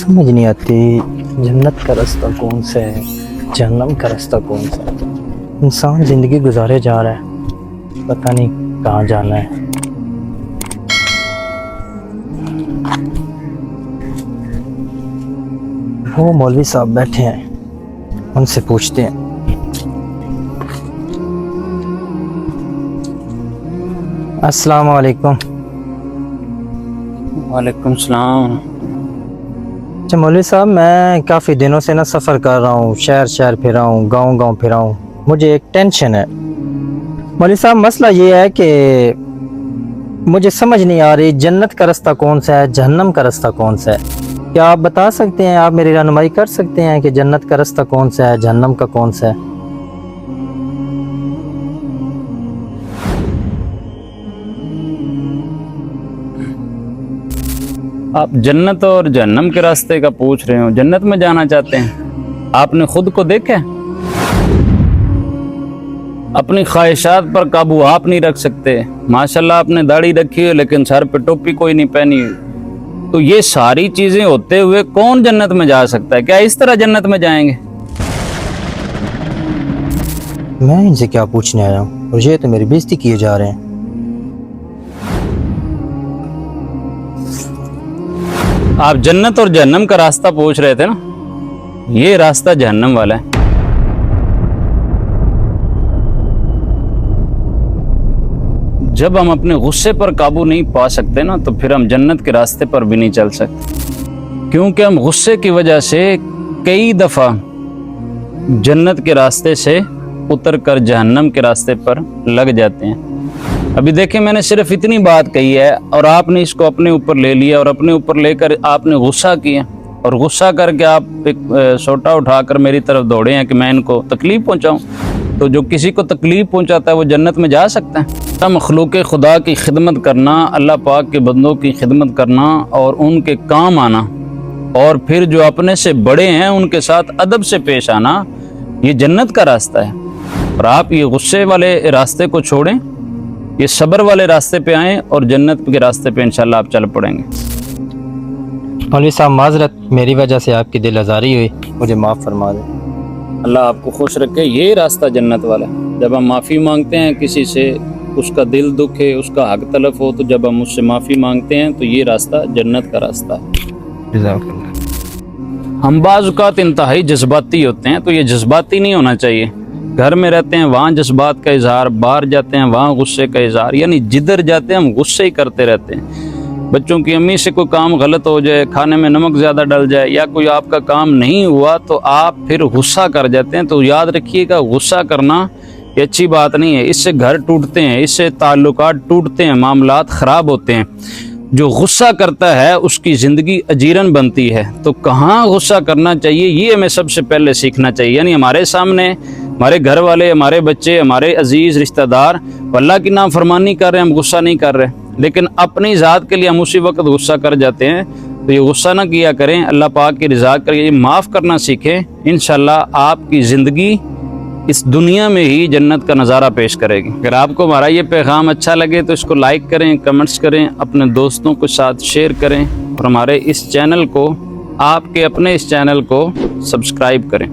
समझ नहीं आती जन्नत का रास्ता कौन सा है, जहन्नम का रास्ता कौन सा है। इंसान ज़िंदगी गुजारे जा रहा है, पता नहीं कहाँ जाना है। वो मौलवी साहब बैठे हैं, उनसे पूछते हैं। अस्सलाम वालेकुम। वालेकुम सलाम। अच्छा मौलवी साहब, मैं काफ़ी दिनों से ना सफ़र कर रहा हूँ, शहर शहर फिर रहा हूँ, गाँव गाँव फिर रहा हूँ, मुझे एक टेंशन है। मौलवी साहब मसला ये है कि मुझे समझ नहीं आ रही जन्नत का रास्ता कौन सा है, जहन्नम का रास्ता कौन सा है। क्या आप बता सकते हैं, आप मेरी रहनुमाई कर सकते हैं कि जन्नत का रास्ता कौन सा है, जहन्नम का कौन सा है। आप जन्नत और जहन्नम के रास्ते का पूछ रहे हो, जन्नत में जाना चाहते हैं। आपने खुद को देखा है? अपनी ख्वाहिशात पर काबू आप नहीं रख सकते। माशाल्लाह आपने दाढ़ी रखी है लेकिन सर पे टोपी कोई नहीं पहनी। तो ये सारी चीजें होते हुए कौन जन्नत में जा सकता है? क्या इस तरह जन्नत में जाएंगे? मैं इनसे क्या पूछने आया हूँ और ये तो मेरी बेइज्जती किए जा रहे हैं। आप जन्नत और जहन्नम का रास्ता पूछ रहे थे ना, ये रास्ता जहन्नम वाला है। जब हम अपने गुस्से पर काबू नहीं पा सकते ना, तो फिर हम जन्नत के रास्ते पर भी नहीं चल सकते, क्योंकि हम गुस्से की वजह से कई दफा जन्नत के रास्ते से उतर कर जहन्नम के रास्ते पर लग जाते हैं। अभी देखिए, मैंने सिर्फ इतनी बात कही है और आपने इसको अपने ऊपर ले लिया और अपने ऊपर लेकर आपने गुस्सा किया, और गुस्सा करके आप एक सोटा उठाकर मेरी तरफ दौड़े हैं कि मैं इनको तकलीफ पहुंचाऊं। तो जो किसी को तकलीफ पहुंचाता है वो जन्नत में जा सकता है? मखलूक खुदा की खिदमत करना, अल्लाह पाक के बंदों की खिदमत करना और उनके काम आना, और फिर जो अपने से बड़े हैं उनके साथ अदब से पेश आना, ये जन्नत का रास्ता है। और आप ये गुस्से वाले रास्ते को छोड़ें, ये सब्र वाले रास्ते पे आएँ और जन्नत के रास्ते पे इंशाल्लाह आप चल पड़ेंगे। मौलवी साहब माजरत, मेरी वजह से आपकी दिल आज़ारी हुई, मुझे माफ़ फरमा दें। अल्लाह आपको खुश रखे। ये रास्ता जन्नत वाला है। जब हम माफ़ी मांगते हैं किसी से, उसका दिल दुख है, उसका हक तलफ हो, तो जब हम उससे माफ़ी मांगते हैं तो ये रास्ता जन्नत का रास्ता है। हम बाज़ औक़ात इंतहाई जज्बाती होते हैं, तो ये जज्बाती नहीं होना चाहिए। घर में रहते हैं वहाँ जज्बात का इजहार, बाहर जाते हैं वहाँ गुस्से का इजहार, यानी जिधर जाते हैं हम गुस्से ही करते रहते हैं। बच्चों की अम्मी से कोई काम गलत हो जाए, खाने में नमक ज़्यादा डल जाए, या कोई आपका काम नहीं हुआ तो आप फिर गुस्सा कर जाते हैं। तो याद रखिएगा, गुस्सा करना ये अच्छी बात नहीं है। इससे घर टूटते हैं, इससे ताल्लुकात टूटते हैं, मामलात ख़राब होते हैं। जो गुस्सा करता है उसकी ज़िंदगी अजीरन बनती है। तो कहाँ गुस्सा करना चाहिए, ये हमें सबसे पहले सीखना चाहिए। यानी हमारे सामने हमारे घर वाले, हमारे बच्चे, हमारे अजीज़ रिश्तेदार अल्लाह की नाफरमानी कर रहे हैं, हम गुस्सा नहीं कर रहे, लेकिन अपनी ज़ात के लिए हम उसी वक्त गुस्सा कर जाते हैं। तो ये गुस्सा ना किया करें, अल्लाह पाक की रज़ा करिए, माफ़ करना सीखें। इंशाल्लाह आपकी ज़िंदगी इस दुनिया में ही जन्नत का नज़ारा पेश करेगी। अगर आपको हमारा ये पैगाम अच्छा लगे तो इसको लाइक करें, कमेंट्स करें, अपने दोस्तों के साथ शेयर करें, और हमारे इस चैनल को, आपके अपने इस चैनल को सब्सक्राइब करें।